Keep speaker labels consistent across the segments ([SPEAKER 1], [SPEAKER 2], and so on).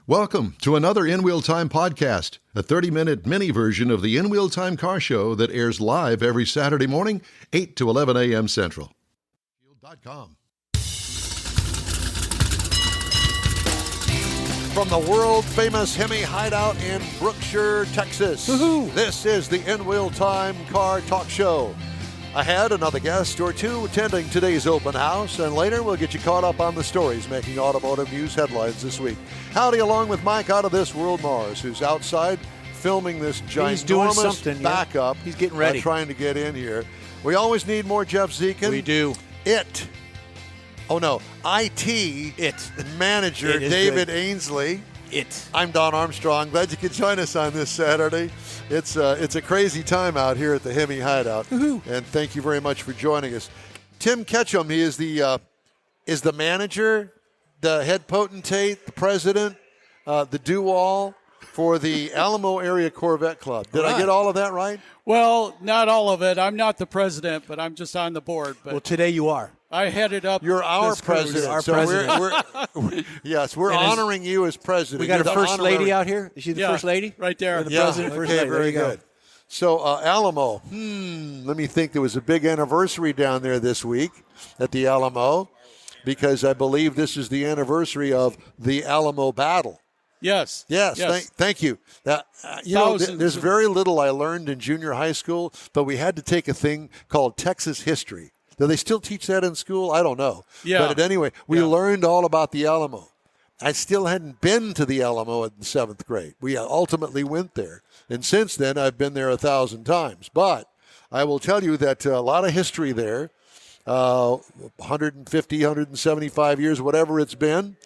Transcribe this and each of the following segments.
[SPEAKER 1] Welcome to another In Wheel Time podcast, a 30-minute mini version of the In Wheel Time car show that airs live every Saturday morning, 8 to 11 a.m. Central. Field.com.
[SPEAKER 2] From the world-famous Hemi Hideout in Brookshire, Texas, This is the In Wheel Time Car Talk Show. I had another guest or two attending today's open house, and later we'll get you caught up on the stories making automotive news headlines this week. Howdy, along with Mike out of this world Mars, who's outside filming this ginormous backup.
[SPEAKER 3] He's getting ready.
[SPEAKER 2] Trying to get in here. We always need more Jeff Zekin.
[SPEAKER 3] We do.
[SPEAKER 2] IT manager David Ainsley. I'm Don Armstrong. Glad you could join us on this Saturday. It's a crazy time out here at the Hemi Hideout, and thank you very much for joining us. Tim Ketchum, he is the manager, the head potentate, the president, the do-all for the Alamo Area Corvette Club. Did I get all of that right?
[SPEAKER 4] Well, not all of it. I'm not the president, but I'm just on the board. But
[SPEAKER 3] well, today you are.
[SPEAKER 4] I headed up.
[SPEAKER 2] You're our president.
[SPEAKER 3] Our
[SPEAKER 2] so
[SPEAKER 3] president.
[SPEAKER 2] we're honoring you as president.
[SPEAKER 3] We got a first lady out here. Is she the first lady?
[SPEAKER 4] Right there.
[SPEAKER 3] The president, first lady.
[SPEAKER 2] Very good. So Alamo. Let me think. There was a big anniversary down there this week at the Alamo, because I believe this is the anniversary of the Alamo battle.
[SPEAKER 4] Yes.
[SPEAKER 2] Thank you. There's very little I learned in junior high school, but we had to take a thing called Texas history. Do they still teach that in school? I don't know.
[SPEAKER 4] Yeah.
[SPEAKER 2] But anyway, we learned all about the Alamo. I still hadn't been to the Alamo in the 7th grade. We ultimately went there. And since then, I've been there 1,000 times. But I will tell you that a lot of history there, 150, 175 years, whatever it's been.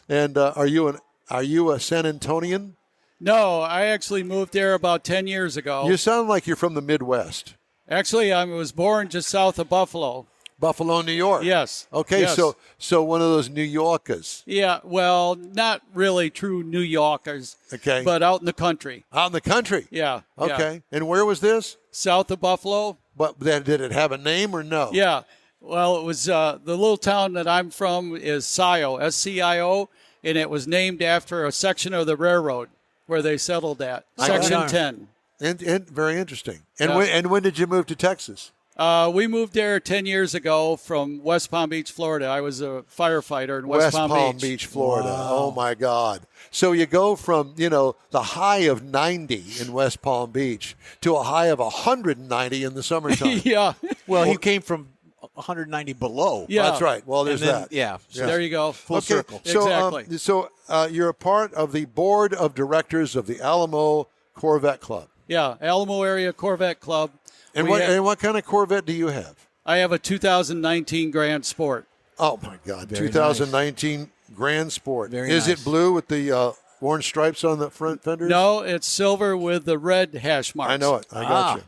[SPEAKER 2] And are you a San Antonian?
[SPEAKER 4] No, I actually moved there about 10 years ago.
[SPEAKER 2] You sound like you're from the Midwest.
[SPEAKER 4] Actually, I was born just south of Buffalo.
[SPEAKER 2] Buffalo, New York.
[SPEAKER 4] Yes.
[SPEAKER 2] Okay,
[SPEAKER 4] yes.
[SPEAKER 2] So one of those New Yorkers.
[SPEAKER 4] Yeah, well, not really true New Yorkers.
[SPEAKER 2] Okay.
[SPEAKER 4] But out in the country.
[SPEAKER 2] Out in the country?
[SPEAKER 4] Yeah.
[SPEAKER 2] Okay. Yeah. And where was this?
[SPEAKER 4] South of Buffalo.
[SPEAKER 2] But did it have a name or no?
[SPEAKER 4] Yeah. Well, it was the little town that I'm from is Scio, S-C-I-O, and it was named after a section of the railroad where they settled at, Section 10.
[SPEAKER 2] And very interesting. And when did you move to Texas?
[SPEAKER 4] We moved there 10 years ago from West Palm Beach, Florida. I was a firefighter in West Palm
[SPEAKER 2] Beach, Florida.
[SPEAKER 3] Wow.
[SPEAKER 2] Oh, my God. So you go from, the high of 90 in West Palm Beach to a high of 190 in the summertime.
[SPEAKER 4] Yeah.
[SPEAKER 3] Well, he came from 190 below.
[SPEAKER 4] Yeah.
[SPEAKER 2] That's right. Well, there's that.
[SPEAKER 3] Yeah.
[SPEAKER 4] So there you go.
[SPEAKER 3] Full circle.
[SPEAKER 4] Exactly.
[SPEAKER 2] So you're a part of the board of directors of the Alamo Corvette Club.
[SPEAKER 4] Yeah, Alamo Area Corvette Club.
[SPEAKER 2] And what kind of Corvette do you have?
[SPEAKER 4] I have a 2019 Grand Sport.
[SPEAKER 2] Oh, my God.
[SPEAKER 3] Very
[SPEAKER 2] 2019 nice. Grand Sport.
[SPEAKER 3] Very
[SPEAKER 2] Is
[SPEAKER 3] nice.
[SPEAKER 2] it blue with the orange stripes on the front fenders?
[SPEAKER 4] No, it's silver with the red hash marks.
[SPEAKER 2] I know it. I got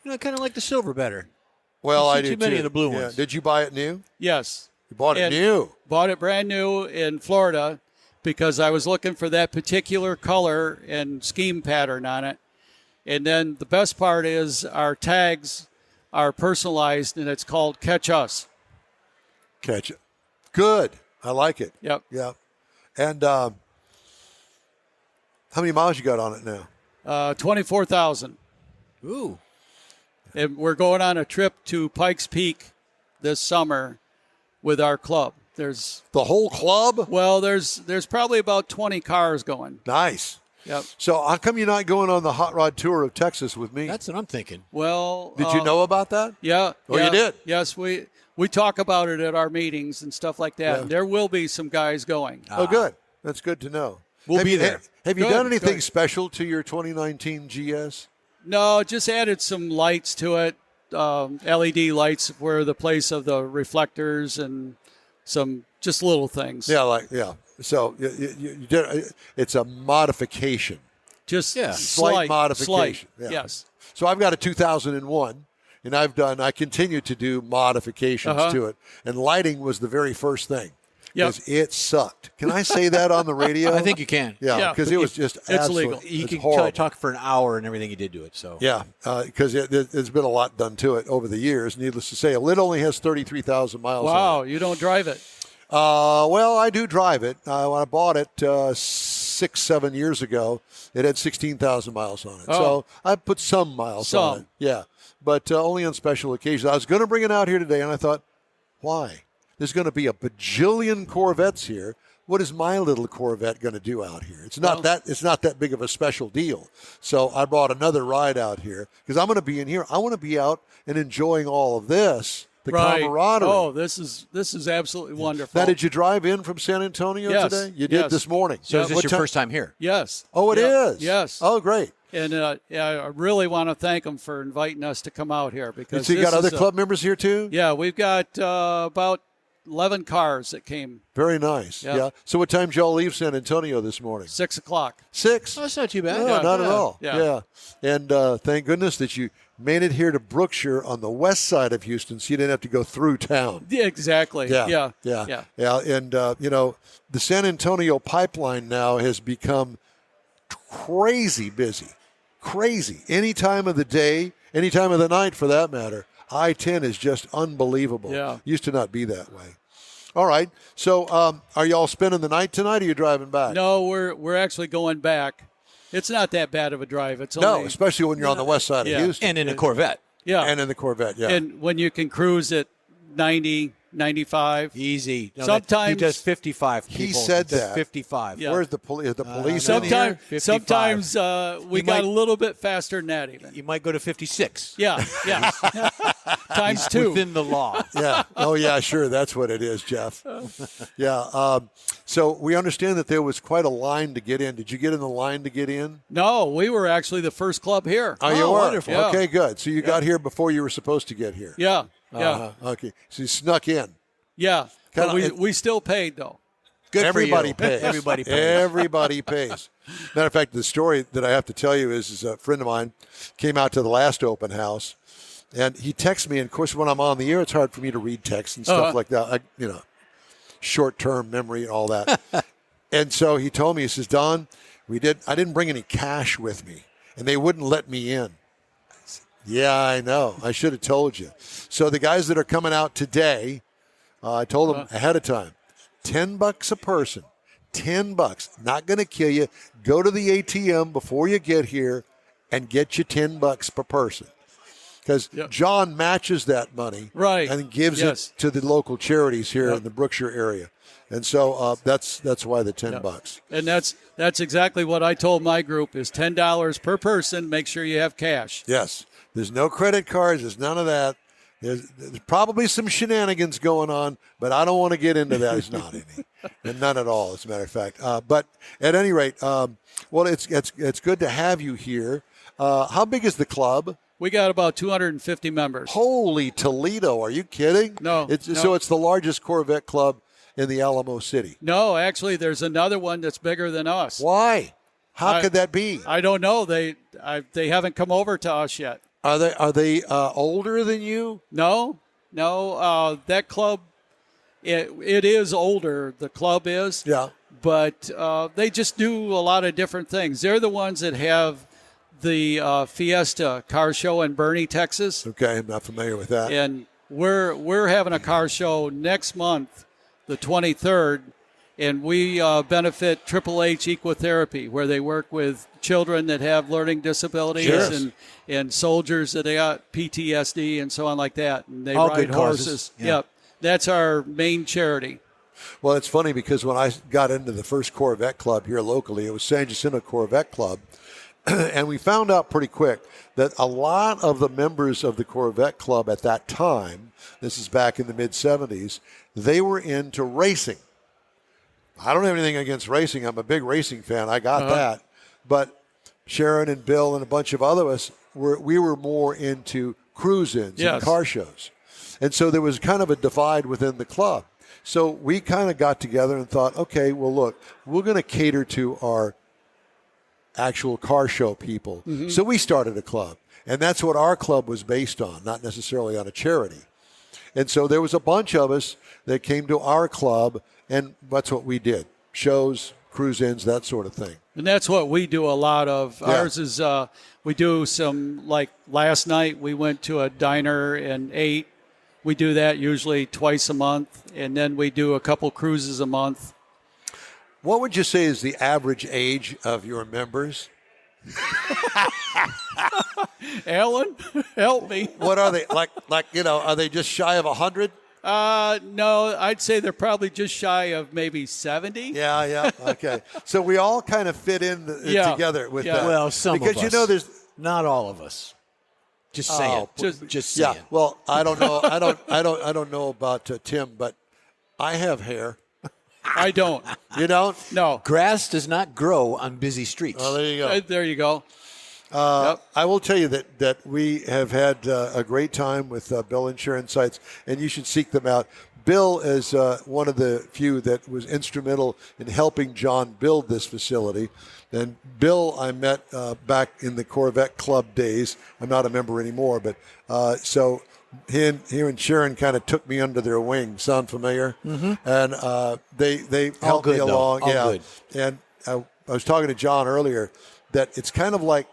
[SPEAKER 2] you.
[SPEAKER 3] I kind of like the silver better.
[SPEAKER 2] Well, I
[SPEAKER 3] too
[SPEAKER 2] do
[SPEAKER 3] many
[SPEAKER 2] too.
[SPEAKER 3] of the blue ones.
[SPEAKER 2] Did you buy it new?
[SPEAKER 4] Yes.
[SPEAKER 2] You bought it new?
[SPEAKER 4] Bought it brand new in Florida because I was looking for that particular color and scheme pattern on it. And then the best part is our tags are personalized, and it's called Catch Us.
[SPEAKER 2] Catch it. Good. I like it.
[SPEAKER 4] Yep.
[SPEAKER 2] Yeah. And how many miles you got on it now?
[SPEAKER 4] 24,000.
[SPEAKER 3] Ooh.
[SPEAKER 4] And we're going on a trip to Pike's Peak this summer with our club. There's
[SPEAKER 2] the whole club?
[SPEAKER 4] Well, there's probably about 20 cars going.
[SPEAKER 2] Nice.
[SPEAKER 4] Yep.
[SPEAKER 2] So how come you're not going on the hot rod tour of Texas with me?
[SPEAKER 3] That's what I'm thinking.
[SPEAKER 4] Well,
[SPEAKER 2] did you know about that?
[SPEAKER 4] Yeah.
[SPEAKER 2] Oh, you did?
[SPEAKER 4] Yes, we talk about it at our meetings and stuff like that.
[SPEAKER 2] Yeah.
[SPEAKER 4] There will be some guys going.
[SPEAKER 2] Oh, good. That's good to know.
[SPEAKER 3] We'll be there.
[SPEAKER 2] Have you
[SPEAKER 4] Good,
[SPEAKER 2] done anything
[SPEAKER 4] good.
[SPEAKER 2] special to your 2019 GS?
[SPEAKER 4] No, just added some lights to it. LED lights were the place of the reflectors and some just little things.
[SPEAKER 2] Yeah. So you did. It's a modification.
[SPEAKER 4] Just
[SPEAKER 2] slight modification.
[SPEAKER 4] Slight,
[SPEAKER 2] yeah.
[SPEAKER 4] yes.
[SPEAKER 2] So I've got a 2001, and I continue to do modifications to it. And lighting was the very first thing.
[SPEAKER 4] Yep.
[SPEAKER 2] Because it sucked. Can I say that on the radio?
[SPEAKER 3] I think you can.
[SPEAKER 2] Yeah, because it was just
[SPEAKER 4] illegal.
[SPEAKER 3] You can
[SPEAKER 2] horrible.
[SPEAKER 3] talk for an hour and everything you did to it. So
[SPEAKER 2] Yeah, because there's been a lot done to it over the years. Needless to say, it only has 33,000 miles on it.
[SPEAKER 4] Wow, you don't drive it.
[SPEAKER 2] Well, I do drive it. When I bought it 6-7 years ago, it had 16,000 miles on it. So I put some miles on it. Yeah, but only on special occasions. I was going to bring it out here today, and I thought, why? There's going to be a bajillion Corvettes here. What is my little Corvette going to do out here? It's not that big of a special deal. So I brought another ride out here because I'm going to be in here. I want to be out and enjoying all of this, the camaraderie.
[SPEAKER 4] Oh, this is absolutely wonderful.
[SPEAKER 2] Now, did you drive in from San Antonio today? You did this morning.
[SPEAKER 3] So is this your first time here?
[SPEAKER 4] Yes.
[SPEAKER 2] Oh, it is?
[SPEAKER 4] Yes.
[SPEAKER 2] Oh, great.
[SPEAKER 4] And I really want to thank them for inviting us to come out here. Because
[SPEAKER 2] so you got other club members here too?
[SPEAKER 4] Yeah, we've got about 11 cars that came.
[SPEAKER 2] Very nice. Yeah. So what time did y'all leave San Antonio this morning?
[SPEAKER 4] 6 o'clock.
[SPEAKER 2] 6?
[SPEAKER 3] Oh, that's not too bad.
[SPEAKER 2] No, not at all.
[SPEAKER 4] Yeah.
[SPEAKER 2] And thank goodness that you made it here to Brookshire on the west side of Houston, so you didn't have to go through town.
[SPEAKER 4] Yeah, exactly. Yeah.
[SPEAKER 2] And, the San Antonio pipeline now has become crazy busy. Crazy. Any time of the day, any time of the night for that matter. I-10 is just unbelievable.
[SPEAKER 4] Yeah.
[SPEAKER 2] Used to not be that way. All right. So are y'all spending the night tonight or are you driving back?
[SPEAKER 4] No, we're actually going back. It's not that bad of a drive. It's only,
[SPEAKER 2] especially when you're on the west side of Houston.
[SPEAKER 3] And in a Corvette.
[SPEAKER 4] Yeah.
[SPEAKER 2] And in the Corvette, yeah.
[SPEAKER 4] And when you can cruise at 90, 95.
[SPEAKER 3] Easy. No,
[SPEAKER 4] sometimes
[SPEAKER 3] he does 55. People.
[SPEAKER 2] He said that.
[SPEAKER 3] 55.
[SPEAKER 4] Yeah.
[SPEAKER 2] Where's the police? The police in here?
[SPEAKER 4] Sometimes we got a little bit faster than that even.
[SPEAKER 3] You might go to 56.
[SPEAKER 4] Yeah. Times 2.
[SPEAKER 3] Within the law.
[SPEAKER 2] Yeah. Oh, yeah, sure. That's what it is, Jeff. Yeah. So we understand that there was quite a line to get in. Did you get in the line to get in?
[SPEAKER 4] No, we were actually the first club here.
[SPEAKER 2] Oh, you were?
[SPEAKER 3] Wonderful.
[SPEAKER 4] Yeah.
[SPEAKER 2] Okay, good. So you got here before you were supposed to get here.
[SPEAKER 4] Yeah.
[SPEAKER 2] Okay. So you snuck in.
[SPEAKER 4] Yeah. But we still paid, though.
[SPEAKER 3] Good
[SPEAKER 2] Everybody
[SPEAKER 3] for you.
[SPEAKER 2] pays.
[SPEAKER 3] Everybody pays.
[SPEAKER 2] Everybody pays. Matter of fact, the story that I have to tell you is a friend of mine came out to the last open house, and he texts me. And, of course, when I'm on the air, it's hard for me to read text and stuff like that. Short-term memory and all that. And so he told me, he says, Don, I didn't bring any cash with me, and they wouldn't let me in. I said, yeah, I know. I should have told you. So the guys that are coming out today, I told them ahead of time, $10 a person, $10. Not going to kill you. Go to the ATM before you get here and get you $10 per person. Because John matches that money and gives it to the local charities here in the Brookshire area. And so that's why the $10.
[SPEAKER 4] And that's exactly what I told my group is $10 per person. Make sure you have cash.
[SPEAKER 2] Yes. There's no credit cards. There's none of that. There's probably some shenanigans going on, but I don't want to get into that. There's not any. And none at all, as a matter of fact. But at any rate, it's good to have you here. How big is the club?
[SPEAKER 4] We got about 250 members.
[SPEAKER 2] Holy Toledo. Are you kidding?
[SPEAKER 4] No.
[SPEAKER 2] So it's the largest Corvette club in the Alamo City.
[SPEAKER 4] No, actually, there's another one that's bigger than us.
[SPEAKER 2] Why? How could that be?
[SPEAKER 4] I don't know. They haven't come over to us yet.
[SPEAKER 2] Are they older than you?
[SPEAKER 4] No. That club, it is older. The club is.
[SPEAKER 2] Yeah.
[SPEAKER 4] But they just do a lot of different things. They're the ones that have the Fiesta car show in Boerne, Texas.
[SPEAKER 2] Okay, I'm not familiar with that.
[SPEAKER 4] And we're having a car show next month, the 23rd, and we benefit Triple H Equotherapy, where they work with children that have learning disabilities and soldiers that they got PTSD and so on like that. And they ride horses. Yep. That's our main charity.
[SPEAKER 2] Well, it's funny because when I got into the first Corvette club here locally, it was San Jacinto Corvette Club. And we found out pretty quick that a lot of the members of the Corvette Club at that time, this is back in the mid-'70s, they were into racing. I don't have anything against racing. I'm a big racing fan. I got that. But Sharon and Bill and a bunch of other us, we were more into cruise-ins and car shows. And so there was kind of a divide within the club. So we kind of got together and thought, okay, well, look, we're going to cater to our actual car show people. Mm-hmm. So we started a club. And that's what our club was based on, not necessarily on a charity. And so there was a bunch of us that came to our club, and that's what we did. Shows, cruise-ins, that sort of thing.
[SPEAKER 4] And that's what we do a lot of. Yeah. Ours is we do some, like last night we went to a diner and ate. We do that usually twice a month, and then we do a couple cruises a month.
[SPEAKER 2] What would you say is the average age of your members?
[SPEAKER 4] Alan, help me.
[SPEAKER 2] What are they like? Are they just shy of 100?
[SPEAKER 4] No, I'd say they're probably just shy of maybe 70.
[SPEAKER 2] Yeah. Okay. So we all kind of fit in together with that.
[SPEAKER 5] Well, some
[SPEAKER 2] because
[SPEAKER 5] of us.
[SPEAKER 2] there's
[SPEAKER 5] not all of us. Just say it. Just say it.
[SPEAKER 2] Well, I don't know. I don't know about Tim, but I have hair.
[SPEAKER 4] I don't.
[SPEAKER 2] You don't?
[SPEAKER 4] No.
[SPEAKER 5] Grass does not grow on busy streets.
[SPEAKER 2] Oh, there you go.
[SPEAKER 4] There you go.
[SPEAKER 2] I will tell you that we have had a great time with Bill Insurance Sites, and you should seek them out. Bill is one of the few that was instrumental in helping John build this facility. And Bill I met back in the Corvette Club days. I'm not a member anymore, but so he and Sharon kind of took me under their wing. Sound familiar? Mm-hmm. And they helped me along.
[SPEAKER 5] Good.
[SPEAKER 2] And I was talking to John earlier that it's kind of like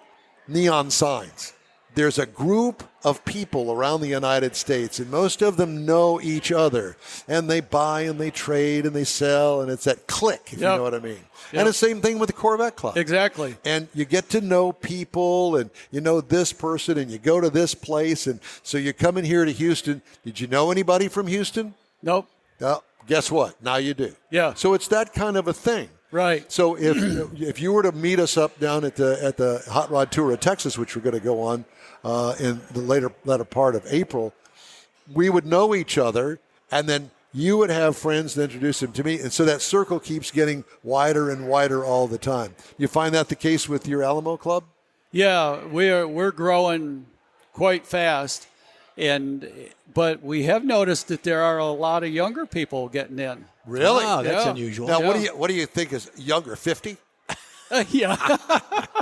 [SPEAKER 2] neon signs. There's a group of people around the United States, and most of them know each other, and they buy and they trade and they sell, and it's that click, if you know what I mean. Yep. And the same thing with the Corvette Club.
[SPEAKER 4] Exactly.
[SPEAKER 2] And you get to know people, and you know this person, and you go to this place, and so you come in here to Houston. Did you know anybody from Houston?
[SPEAKER 4] Nope.
[SPEAKER 2] Well, guess what? Now you do.
[SPEAKER 4] Yeah.
[SPEAKER 2] So it's that kind of a thing.
[SPEAKER 4] Right.
[SPEAKER 2] So if you were to meet us up down at the Hot Rod Tour of Texas, which we're going to go on in the later part of April, we would know each other, and then you would have friends and introduce them to me, and so that circle keeps getting wider and wider all the time. You find that the case with your Alamo Club?
[SPEAKER 4] Yeah, we're growing quite fast, but we have noticed that there are a lot of younger people getting in.
[SPEAKER 2] Really?
[SPEAKER 5] Wow, that's unusual.
[SPEAKER 2] Now, what do you think is younger? 50?
[SPEAKER 4] Yeah.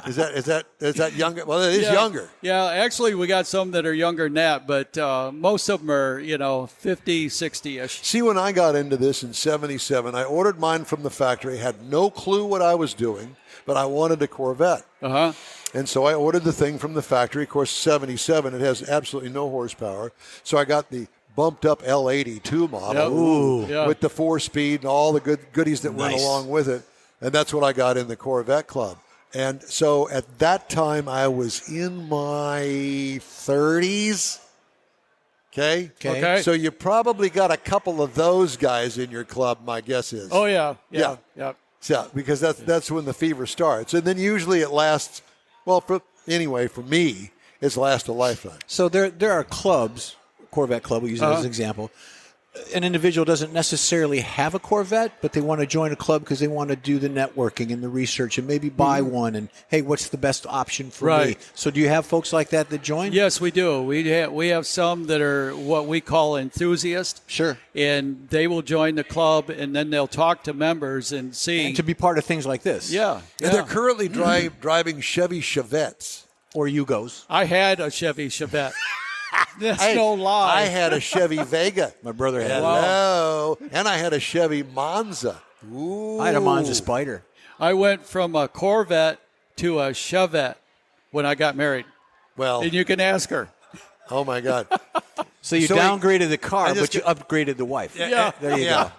[SPEAKER 2] Is that younger? Well, it is younger.
[SPEAKER 4] Yeah, actually, we got some that are younger than that, but most of them are, 50, 60-ish.
[SPEAKER 2] See, when I got into this in 77, I ordered mine from the factory, had no clue what I was doing, but I wanted a Corvette.
[SPEAKER 4] Uh-huh.
[SPEAKER 2] And so I ordered the thing from the factory. Of course, 77, it has absolutely no horsepower. So I got the bumped up L82 model with the 4-speed and all the goodies that went along with it. And that's what I got in the Corvette Club. And so at that time, I was in my 30s. Okay. So you probably got a couple of those guys in your club, my guess is.
[SPEAKER 4] Oh, yeah.
[SPEAKER 2] Yeah. Yeah, because that's when the fever starts. And then usually it lasts, for me, it's lasts a lifetime.
[SPEAKER 5] So there are clubs, Corvette Club, we'll use that as an example. An individual doesn't necessarily have a Corvette, but they want to join a club because they want to do the networking and the research and maybe buy one. And, hey, what's the best option for me? So do you have folks like that join?
[SPEAKER 4] Yes, we do. We have some that are what we call enthusiasts.
[SPEAKER 5] Sure.
[SPEAKER 4] And they will join the club, and then they'll talk to members and see.
[SPEAKER 5] And to be part of things like this.
[SPEAKER 4] Yeah.
[SPEAKER 2] And they're currently driving Chevy Chevettes.
[SPEAKER 5] Or Yugos.
[SPEAKER 4] I had a Chevy Chevette. That's no lie.
[SPEAKER 2] I had a Chevy Vega.
[SPEAKER 5] My brother had
[SPEAKER 2] Hello. And I had a Chevy Monza. Ooh.
[SPEAKER 5] I had a Monza Spider.
[SPEAKER 4] I went from a Corvette to a Chevette when I got married.
[SPEAKER 2] Well,
[SPEAKER 4] and you can ask her.
[SPEAKER 2] Oh, my God.
[SPEAKER 5] So you downgraded the car, but you upgraded the wife.
[SPEAKER 4] Yeah.
[SPEAKER 5] There you go.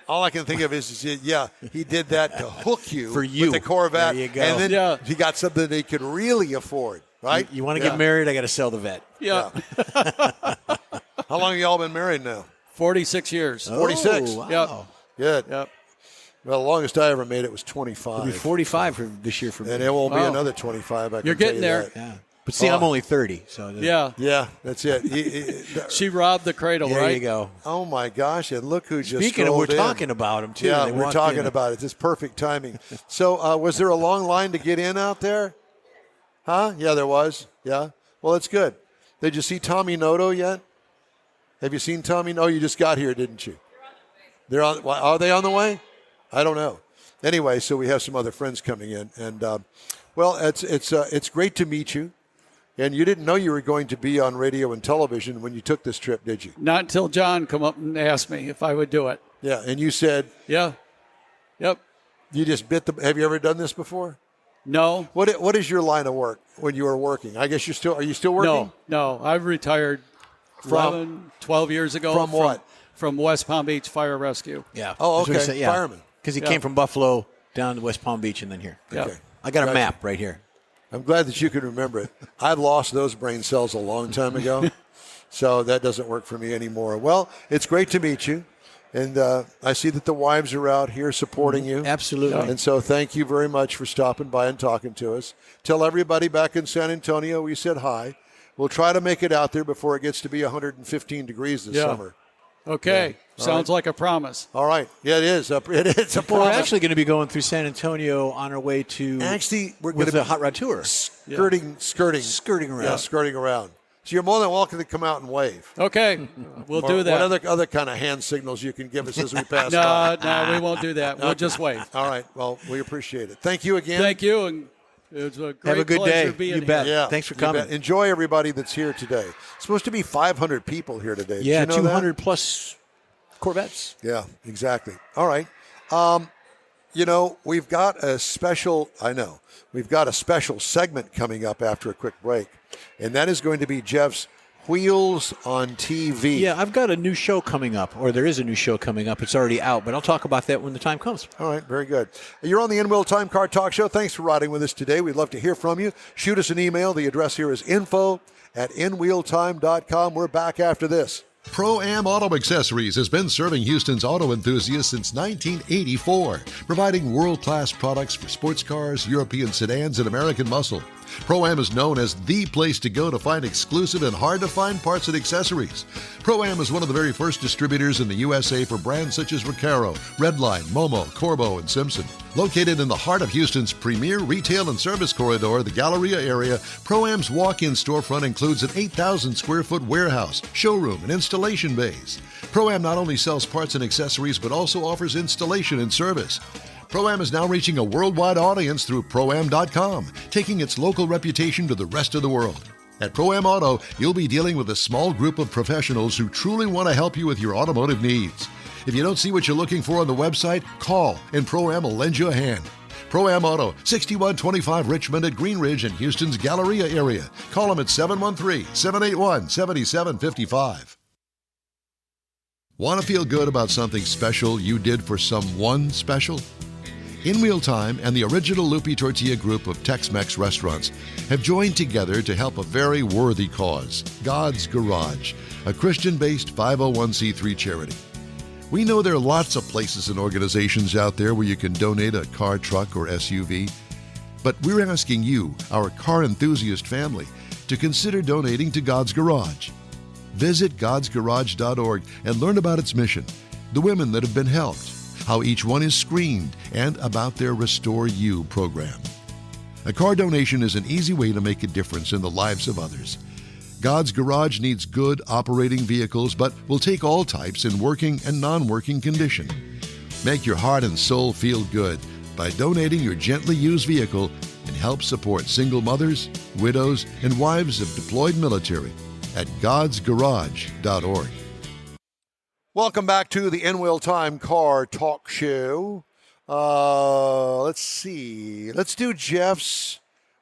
[SPEAKER 2] All I can think of is he did that to hook you
[SPEAKER 5] For you.
[SPEAKER 2] with the Corvette.
[SPEAKER 5] There you go.
[SPEAKER 2] And then he got something that he could really afford, right?
[SPEAKER 5] You want to get married, I got to sell the vet.
[SPEAKER 4] Yeah.
[SPEAKER 2] How long have you all been married now?
[SPEAKER 4] 46 years.
[SPEAKER 2] 46?
[SPEAKER 5] Wow.
[SPEAKER 4] Yep.
[SPEAKER 2] Good.
[SPEAKER 4] Yep.
[SPEAKER 2] Well, the longest I ever made it was 25.
[SPEAKER 5] It'll be 45 for this year for me.
[SPEAKER 2] And it won't be another 25, I can
[SPEAKER 4] You're
[SPEAKER 2] tell
[SPEAKER 4] getting
[SPEAKER 2] you
[SPEAKER 4] there.
[SPEAKER 2] that.
[SPEAKER 5] Yeah. But see, I'm only 30. So
[SPEAKER 4] Yeah.
[SPEAKER 2] Yeah, that's it.
[SPEAKER 4] She robbed the cradle,
[SPEAKER 5] there
[SPEAKER 4] right?
[SPEAKER 5] you go.
[SPEAKER 2] Oh, my gosh, and look who just
[SPEAKER 5] Speaking of, we're
[SPEAKER 2] strolled in.
[SPEAKER 5] talking about him, too.
[SPEAKER 2] Yeah,
[SPEAKER 5] They
[SPEAKER 2] we're
[SPEAKER 5] walked
[SPEAKER 2] talking
[SPEAKER 5] in.
[SPEAKER 2] about it. It's perfect timing. So was there a long line to get in out there? Huh? Yeah, there was. Yeah. Well, it's good. Did you see Tommy Noto yet? Have you seen Tommy? No, you just got here, didn't you? They're on. Are they on the way? I don't know. Anyway, so we have some other friends coming in, and it's great to meet you. And you didn't know you were going to be on radio and television when you took this trip, did you?
[SPEAKER 4] Not until John come up and asked me if I would do it.
[SPEAKER 2] Yeah, and you said,
[SPEAKER 4] Yeah. Yep.
[SPEAKER 2] you just bit the. Have you ever done this before?
[SPEAKER 4] No.
[SPEAKER 2] What is your line of work when you were working? I guess are you still working?
[SPEAKER 4] No. I've retired 12 years ago.
[SPEAKER 2] From what?
[SPEAKER 4] From West Palm Beach Fire Rescue.
[SPEAKER 5] Yeah.
[SPEAKER 2] Oh,
[SPEAKER 5] That's what
[SPEAKER 2] okay.
[SPEAKER 5] he said, yeah.
[SPEAKER 2] Fireman.
[SPEAKER 5] Because he came from Buffalo down to West Palm Beach and then here.
[SPEAKER 4] Yeah.
[SPEAKER 2] Okay.
[SPEAKER 5] I got a map right here.
[SPEAKER 2] I'm glad that you can remember it. I lost those brain cells a long time ago, so that doesn't work for me anymore. Well, it's great to meet you, and I see that the wives are out here supporting you.
[SPEAKER 5] Absolutely.
[SPEAKER 2] And so thank you very much for stopping by and talking to us. Tell everybody back in San Antonio we said hi. We'll try to make it out there before it gets to be 115 degrees this summer.
[SPEAKER 4] Okay. Sounds like a promise.
[SPEAKER 2] All right. Yeah, it is. It's a
[SPEAKER 5] We're
[SPEAKER 2] promise.
[SPEAKER 5] actually going to be going through San Antonio on our way to
[SPEAKER 2] We're going
[SPEAKER 5] with
[SPEAKER 2] to
[SPEAKER 5] the hot rod tour.
[SPEAKER 2] skirting around.
[SPEAKER 5] Yeah,
[SPEAKER 2] skirting around. So you're more than welcome to come out and wave.
[SPEAKER 4] Okay. We'll do that.
[SPEAKER 2] What other kind of hand signals you can give us as we pass by?
[SPEAKER 4] No, we won't do that. We'll just wave.
[SPEAKER 2] All right. Well, we appreciate it. Thank you again.
[SPEAKER 4] Thank you, and it was a great
[SPEAKER 5] Have a good
[SPEAKER 4] pleasure
[SPEAKER 5] day.
[SPEAKER 4] being
[SPEAKER 5] You
[SPEAKER 4] here.
[SPEAKER 5] bet.
[SPEAKER 2] Yeah.
[SPEAKER 5] Thanks for
[SPEAKER 2] you
[SPEAKER 5] coming.
[SPEAKER 2] bet. Enjoy everybody that's here today. It's supposed to be 500 people here today. Did
[SPEAKER 5] Yeah,
[SPEAKER 2] you know
[SPEAKER 5] 200 plus Corvettes.
[SPEAKER 2] that? Yeah, exactly. All right. We've got a special segment coming up after a quick break, and that is going to be Jeff's Wheels on TV.
[SPEAKER 5] Yeah, I've got a new show coming up, or there is a new show coming up. It's already out, but I'll talk about that when the time comes.
[SPEAKER 2] All right, very good. You're on the In-Wheel Time Car Talk Show. Thanks for riding with us today. We'd love to hear from you. Shoot us an email. The address here is info@inwheeltime.com. We're back after this.
[SPEAKER 1] Pro-Am Auto Accessories has been serving Houston's auto enthusiasts since 1984, providing world-class products for sports cars, European sedans, and American muscle. Pro-Am is known as the place to go to find exclusive and hard-to-find parts and accessories. Pro-Am is one of the very first distributors in the USA for brands such as Recaro, Redline, Momo, Corbo, and Simpson. Located in the heart of Houston's premier retail and service corridor, the Galleria area, Pro-Am's walk-in storefront includes an 8,000-square-foot warehouse, showroom, and installation bays. Pro-Am not only sells parts and accessories, but also offers installation and service. Pro-Am is now reaching a worldwide audience through Pro-Am.com, taking its local reputation to the rest of the world. At Pro-Am Auto, you'll be dealing with a small group of professionals who truly want to help you with your automotive needs. If you don't see what you're looking for on the website, call and Pro-Am will lend you a hand. Pro-Am Auto, 6125 Richmond at Green Ridge in Houston's Galleria area. Call them at 713-781-7755. Want to feel good about something special you did for someone special? In-Wheel Time and the original Lupi Tortilla group of Tex-Mex restaurants have joined together to help a very worthy cause, God's Garage, a Christian-based 501c3 charity. We know there are lots of places and organizations out there where you can donate a car, truck, or SUV, but we're asking you, our car enthusiast family, to consider donating to God's Garage. Visit godsgarage.org and learn about its mission, the women that have been helped, how each one is screened, and about their Restore You program. A car donation is an easy way to make a difference in the lives of others. God's Garage needs good operating vehicles, but will take all types in working and non-working condition. Make your heart and soul feel good by donating your gently used vehicle and help support single mothers, widows, and wives of deployed military at godsgarage.org.
[SPEAKER 2] Welcome back to the In-Wheel Time Car Talk Show. Let's see. Let's do Jeff's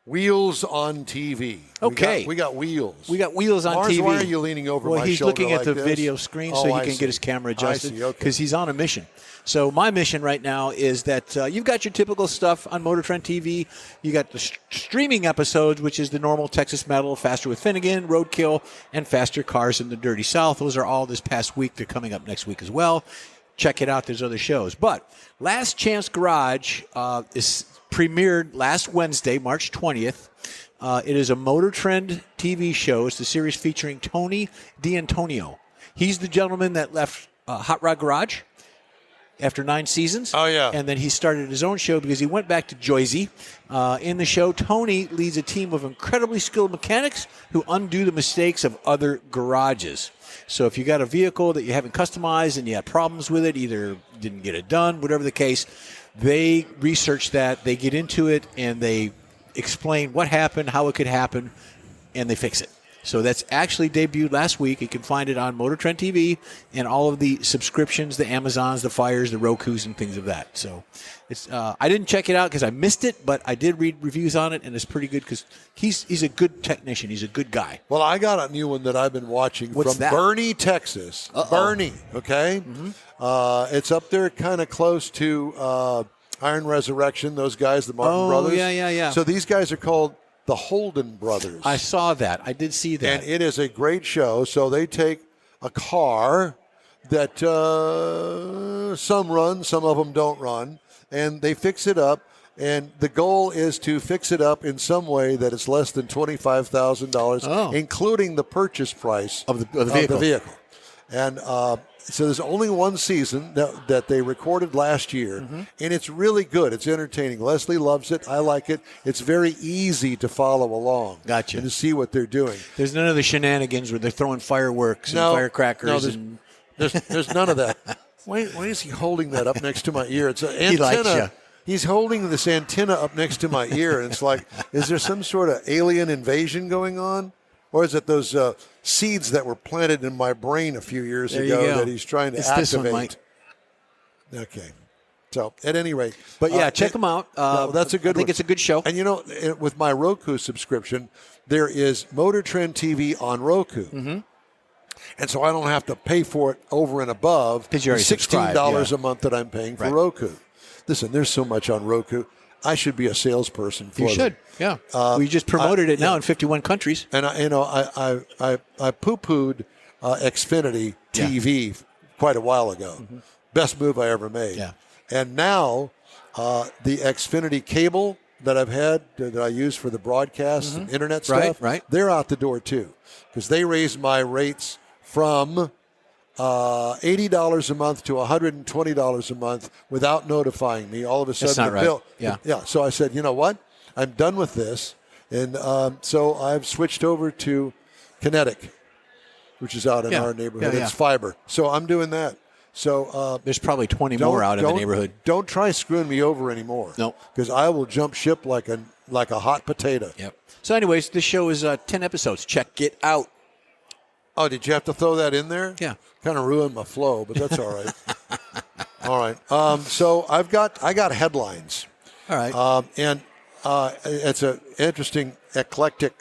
[SPEAKER 2] Wheels on TV.
[SPEAKER 5] Okay.
[SPEAKER 2] We got wheels.
[SPEAKER 5] We got wheels on
[SPEAKER 2] Mars,
[SPEAKER 5] TV.
[SPEAKER 2] why are you leaning over
[SPEAKER 5] well,
[SPEAKER 2] my
[SPEAKER 5] he's
[SPEAKER 2] shoulder
[SPEAKER 5] looking at
[SPEAKER 2] like
[SPEAKER 5] the
[SPEAKER 2] this?
[SPEAKER 5] video screen
[SPEAKER 2] Oh,
[SPEAKER 5] so
[SPEAKER 2] I
[SPEAKER 5] he can
[SPEAKER 2] see.
[SPEAKER 5] get his camera adjusted
[SPEAKER 2] I see, okay.
[SPEAKER 5] because he's on a mission. So my mission right now is that you've got your typical stuff on Motor Trend TV. You got the streaming episodes, which is the normal Texas Metal, Faster with Finnegan, Roadkill, and Faster Cars in the Dirty South. Those are all this past week. They're coming up next week as well. Check it out. There's other shows. But Last Chance Garage is premiered last Wednesday, March 20th. It is a Motor Trend TV show. It's the series featuring Tony D'Antonio. He's the gentleman that left Hot Rod Garage after 9 seasons.
[SPEAKER 2] Oh, yeah.
[SPEAKER 5] And then he started his own show because he went back to Jersey. In the show, Tony leads a team of incredibly skilled mechanics who undo the mistakes of other garages. So if you got a vehicle that you haven't customized and you had problems with it, either didn't get it done, whatever the case, they research that, they get into it, and they explain what happened, how it could happen, and they fix it. So that's actually debuted last week. You can find it on Motor Trend TV and all of the subscriptions, the Amazons, the Fires, the Rokus, and things of that. So it's I didn't check it out because I missed it, but I did read reviews on it, and it's pretty good because he's a good technician. He's a good guy.
[SPEAKER 2] Well, I got a new one that I've been watching
[SPEAKER 5] What's
[SPEAKER 2] from
[SPEAKER 5] that?
[SPEAKER 2] Bernie, Texas. Bernie, okay? It's up there kind of close to Iron Resurrection, those guys, the Martin brothers.
[SPEAKER 5] Yeah.
[SPEAKER 2] So these guys are called the Holden brothers.
[SPEAKER 5] I saw that. I did see that.
[SPEAKER 2] And it is a great show. So they take a car that some run, some of them don't run, and they fix it up. And the goal is to fix it up in some way that it's less than $25,000, including the purchase price
[SPEAKER 5] of the vehicle.
[SPEAKER 2] And so there's only one season that they recorded last year, and it's really good. It's entertaining. Leslie loves it. I like it. It's very easy to follow along.
[SPEAKER 5] Gotcha.
[SPEAKER 2] And to see what they're doing.
[SPEAKER 5] There's none of the shenanigans where they're throwing fireworks and firecrackers.
[SPEAKER 2] There's none of that. Why is he holding that up next to my ear? It's an antenna.
[SPEAKER 5] He likes you.
[SPEAKER 2] He's holding this antenna up next to my ear, and it's like, is there some sort of alien invasion going on? Or is it those seeds that were planted in my brain a few years ago that he's trying to activate?
[SPEAKER 5] This one, Mike.
[SPEAKER 2] Okay. So, at any rate.
[SPEAKER 5] But, check them out.
[SPEAKER 2] That's a good one.
[SPEAKER 5] I think it's a good show.
[SPEAKER 2] And, with my Roku subscription, there is Motor Trend TV on Roku. And so I don't have to pay for it over and above the $16 a month that I'm paying for Roku. Listen, there's so much on Roku. I should be a salesperson for
[SPEAKER 5] You should, we just promoted it now in 51 countries.
[SPEAKER 2] And I poo-pooed Xfinity TV quite a while ago. Best move I ever made.
[SPEAKER 5] Yeah.
[SPEAKER 2] And now the Xfinity cable that I've had that I use for the broadcast and internet stuff, they're out the door too, because they raised my rates from $80 a month to $120 a month without notifying me. All of a sudden,
[SPEAKER 5] That's not
[SPEAKER 2] bill.
[SPEAKER 5] right.
[SPEAKER 2] Yeah. So I said, you know what? I'm done with this, and so I've switched over to Kinetic, which is out in our neighborhood. It's fiber. So I'm doing that. So
[SPEAKER 5] there's probably 20 more out in the neighborhood.
[SPEAKER 2] Don't try screwing me over anymore.
[SPEAKER 5] No,
[SPEAKER 2] because I will jump ship like a hot potato.
[SPEAKER 5] Yep. So, anyways, this show is 10 episodes. Check it out.
[SPEAKER 2] Oh, did you have to throw that in there?
[SPEAKER 5] Yeah.
[SPEAKER 2] Kind of ruined my flow, but that's all right. All right. So I got headlines.
[SPEAKER 5] All right.
[SPEAKER 2] It's an interesting, eclectic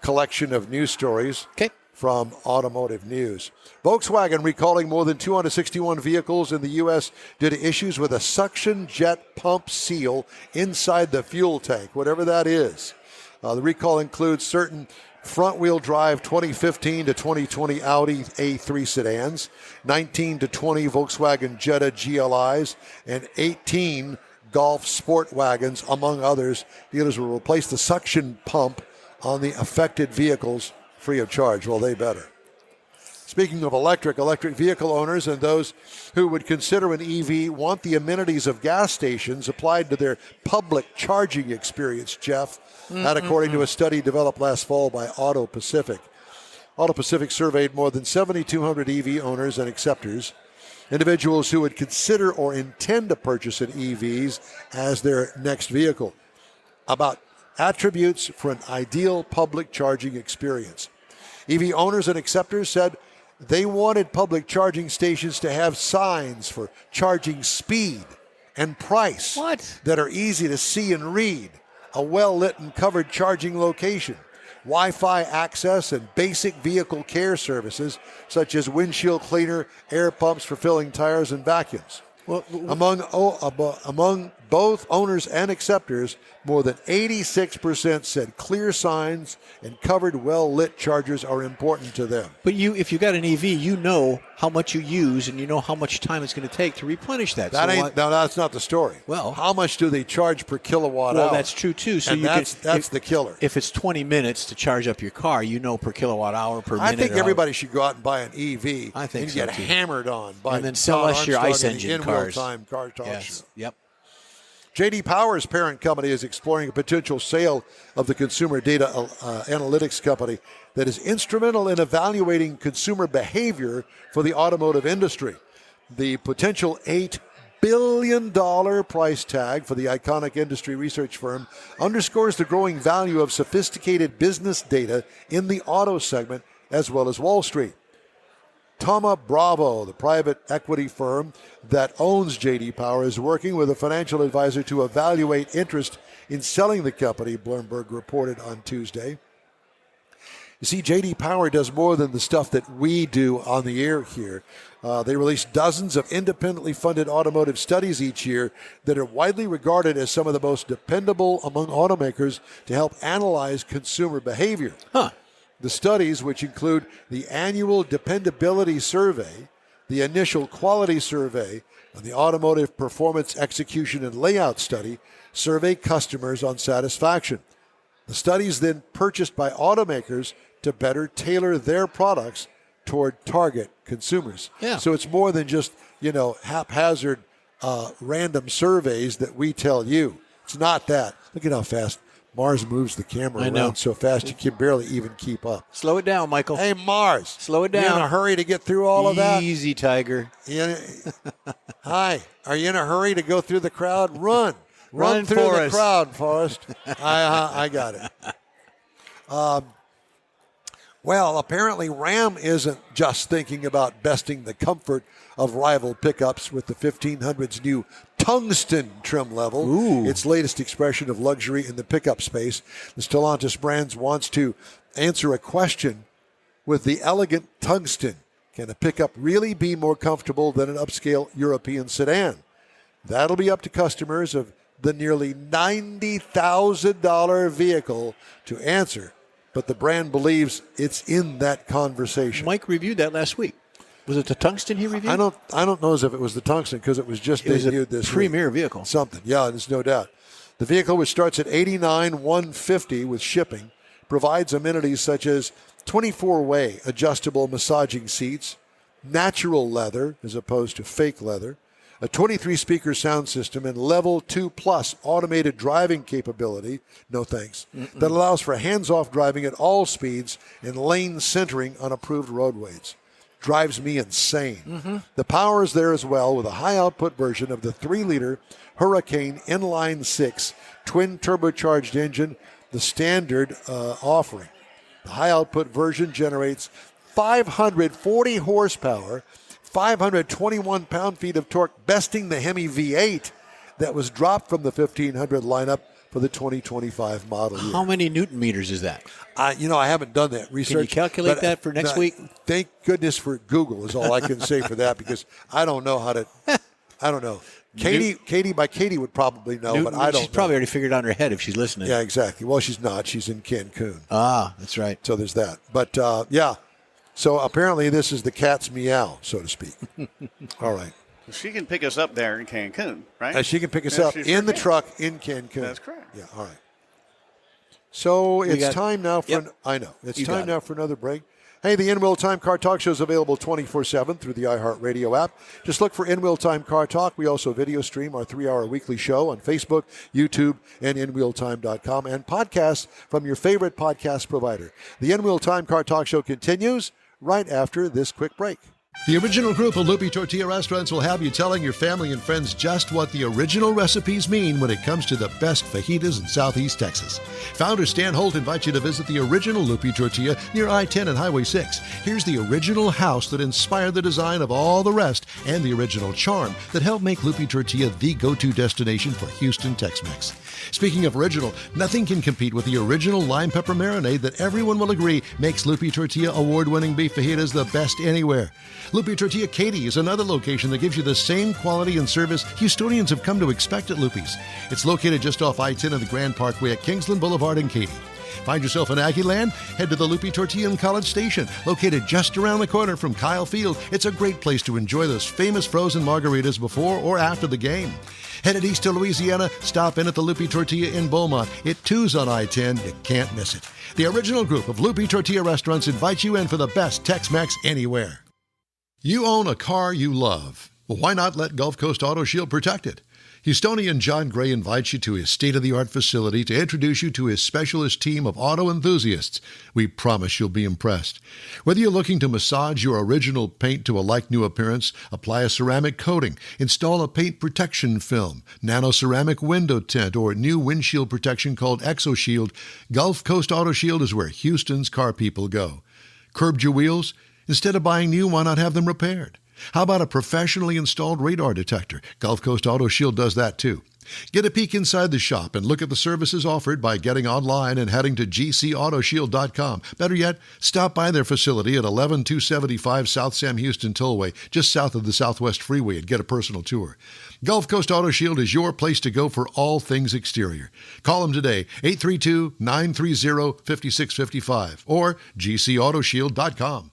[SPEAKER 2] collection of news stories from Automotive News. Volkswagen recalling more than 261 vehicles in the U.S. due to issues with a suction jet pump seal inside the fuel tank, whatever that is. The recall includes certain front-wheel drive 2015 to 2020 Audi A3 sedans, 19 to 20 Volkswagen Jetta GLIs, and 18 Golf sport wagons, among others. Dealers will replace the suction pump on the affected vehicles free of charge. Well, they better. Speaking of electric vehicle owners and those who would consider an EV want the amenities of gas stations applied to their public charging experience, Jeff. That according to a study developed last fall by Auto Pacific. Auto Pacific surveyed more than 7,200 EV owners and acceptors, individuals who would consider or intend to purchase an EVs as their next vehicle, about attributes for an ideal public charging experience. EV owners and acceptors said they wanted public charging stations to have signs for charging speed and price that are easy to see and read, a well-lit and covered charging location, Wi-Fi access, and basic vehicle care services such as windshield cleaner, air pumps for filling tires, and vacuums. Well, among both owners and acceptors, more than 86% said clear signs and covered, well-lit chargers are important to them.
[SPEAKER 5] But if you got an EV, you know how much you use and you know how much time it's going to take to replenish that.
[SPEAKER 2] No, that's not the story.
[SPEAKER 5] Well,
[SPEAKER 2] how much do they charge per kilowatt hour?
[SPEAKER 5] Well, that's true too. So
[SPEAKER 2] that's the killer.
[SPEAKER 5] If it's 20 minutes to charge up your car, you know per kilowatt hour per minute.
[SPEAKER 2] I think everybody should go out and buy an EV.
[SPEAKER 5] I think
[SPEAKER 2] and
[SPEAKER 5] so
[SPEAKER 2] get
[SPEAKER 5] too.
[SPEAKER 2] hammered on by
[SPEAKER 5] and then sell us your ICE engine cars.
[SPEAKER 2] In-real-time car talk
[SPEAKER 5] yes.
[SPEAKER 2] show.
[SPEAKER 5] Yep.
[SPEAKER 2] J.D. Power's parent company is exploring a potential sale of the consumer data analytics company that is instrumental in evaluating consumer behavior for the automotive industry. The potential $8 billion price tag for the iconic industry research firm underscores the growing value of sophisticated business data in the auto segment as well as Wall Street. Thoma Bravo, the private equity firm that owns J.D. Power, is working with a financial advisor to evaluate interest in selling the company, Bloomberg reported on Tuesday. You see, J.D. Power does more than the stuff that we do on the air here. They release dozens of independently funded automotive studies each year that are widely regarded as some of the most dependable among automakers to help analyze consumer behavior. The studies, which include the annual dependability survey, the initial quality survey, and the automotive performance execution and layout study, survey customers on satisfaction. The studies then purchased by automakers to better tailor their products toward target consumers.
[SPEAKER 5] Yeah.
[SPEAKER 2] So it's more than just, haphazard random surveys that we tell you. It's not that. Look at how fast Mars moves the camera around so fast you can barely even keep up.
[SPEAKER 5] Slow it down, Michael.
[SPEAKER 2] Hey, Mars.
[SPEAKER 5] Slow it down.
[SPEAKER 2] You in a hurry to get through all of that?
[SPEAKER 5] Easy, Tiger.
[SPEAKER 2] Hi. Are you in a hurry to go through the crowd? Run.
[SPEAKER 5] Run
[SPEAKER 2] through the crowd, Forrest. I got it. Well, apparently Ram isn't just thinking about besting the comfort of rival pickups with the 1500's new tungsten trim level.
[SPEAKER 5] Ooh.
[SPEAKER 2] Its latest expression of luxury in the pickup space. The Stellantis brand wants to answer a question with the elegant tungsten. Can a pickup really be more comfortable than an upscale European sedan? That'll be up to customers of the nearly $90,000 vehicle to answer, but the brand believes it's in that conversation.
[SPEAKER 5] Mike reviewed that last week. Was it the tungsten he reviewed?
[SPEAKER 2] I don't know as if it was the tungsten because it was just debuted this
[SPEAKER 5] premier
[SPEAKER 2] week.
[SPEAKER 5] vehicle.
[SPEAKER 2] Something, yeah, there's no doubt. The vehicle, which starts at $89,150 with shipping, provides amenities such as 24-way adjustable massaging seats, natural leather as opposed to fake leather, a 23-speaker sound system, and Level 2 Plus automated driving capability, no thanks, that allows for hands-off driving at all speeds and lane centering on approved roadways. Drives me insane. The power is there as well with a high-output version of the 3-liter Hurricane Inline 6 twin-turbocharged engine, the standard offering. The high-output version generates 540 horsepower, 521 pound-feet of torque, besting the Hemi V8 that was dropped from the 1500 lineup for the 2025 model year.
[SPEAKER 5] How many Newton meters is that?
[SPEAKER 2] I haven't done that research.
[SPEAKER 5] Can you calculate that for next week?
[SPEAKER 2] Thank goodness for Google is all I can say for that, because I don't know how to. I don't know. Katie would probably know, but I don't.
[SPEAKER 5] She's probably already figured it out in her head if she's listening.
[SPEAKER 2] Yeah, exactly. Well, she's not. She's in Cancun.
[SPEAKER 5] Ah, that's right.
[SPEAKER 2] So there's that. But yeah. So apparently this is the cat's meow, so to speak. All right.
[SPEAKER 6] She can pick us up there in Cancun, right?
[SPEAKER 2] She can pick us up in the truck in Cancun.
[SPEAKER 6] That's correct.
[SPEAKER 2] Yeah, all right. So it's time now for now for another break. Hey, the In-Wheel Time Car Talk Show is available 24/7 through the iHeartRadio app. Just look for In-Wheel Time Car Talk. We also video stream our 3-hour weekly show on Facebook, YouTube, and InWheelTime.com, and podcasts from your favorite podcast provider. The In-Wheel Time Car Talk Show continues right after this quick break.
[SPEAKER 1] The original group of Lupi Tortilla restaurants will have you telling your family and friends just what the original recipes mean when it comes to the best fajitas in Southeast Texas. Founder Stan Holt invites you to visit the original Lupi Tortilla near I-10 and Highway 6. Here's the original house that inspired the design of all the rest and the original charm that helped make Lupi Tortilla the go-to destination for Houston Tex-Mex. Speaking of original, nothing can compete with the original lime pepper marinade that everyone will agree makes Lupi Tortilla award-winning beef fajitas the best anywhere. Lupi Tortilla Katy is another location that gives you the same quality and service Houstonians have come to expect at Lupi's. It's located just off I-10 and the Grand Parkway at Kingsland Boulevard in Katy. Find yourself in Aggie Land? Head to the Lupi Tortilla in College Station, located just around the corner from Kyle Field. It's a great place to enjoy those famous frozen margaritas before or after the game. Headed east to Louisiana, stop in at the Lupi Tortilla in Beaumont. It too's on I-10. You can't miss it. The original group of Lupi Tortilla restaurants invites you in for the best Tex-Mex anywhere. You own a car you love. Well, why not let Gulf Coast Auto Shield protect it? Houstonian John Gray invites you to his state-of-the-art facility to introduce you to his specialist team of auto enthusiasts. We promise you'll be impressed. Whether you're looking to massage your original paint to a like-new appearance, apply a ceramic coating, install a paint protection film, nano-ceramic window tint, or new windshield protection called ExoShield, Gulf Coast Auto Shield is where Houston's car people go. Curbed your wheels? Instead of buying new, why not have them repaired? How about a professionally installed radar detector? Gulf Coast Auto Shield does that too. Get a peek inside the shop and look at the services offered by getting online and heading to gcautoshield.com. Better yet, stop by their facility at 11275 South Sam Houston Tollway, just south of the Southwest Freeway, and get a personal tour. Gulf Coast Auto Shield is your place to go for all things exterior. Call them today, 832-930-5655 or gcautoshield.com.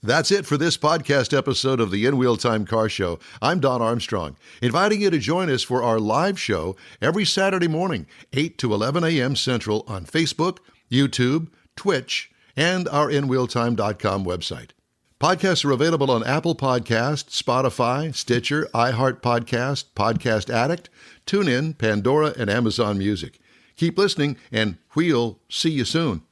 [SPEAKER 1] That's it for this podcast episode of the In Wheel Time Car Show. I'm Don Armstrong, inviting you to join us for our live show every Saturday morning, 8 to 11 a.m. Central on Facebook, YouTube, Twitch, and our InWheelTime.com website. Podcasts are available on Apple Podcasts, Spotify, Stitcher, iHeart Podcast, Podcast Addict, TuneIn, Pandora, and Amazon Music. Keep listening, and we'll see you soon.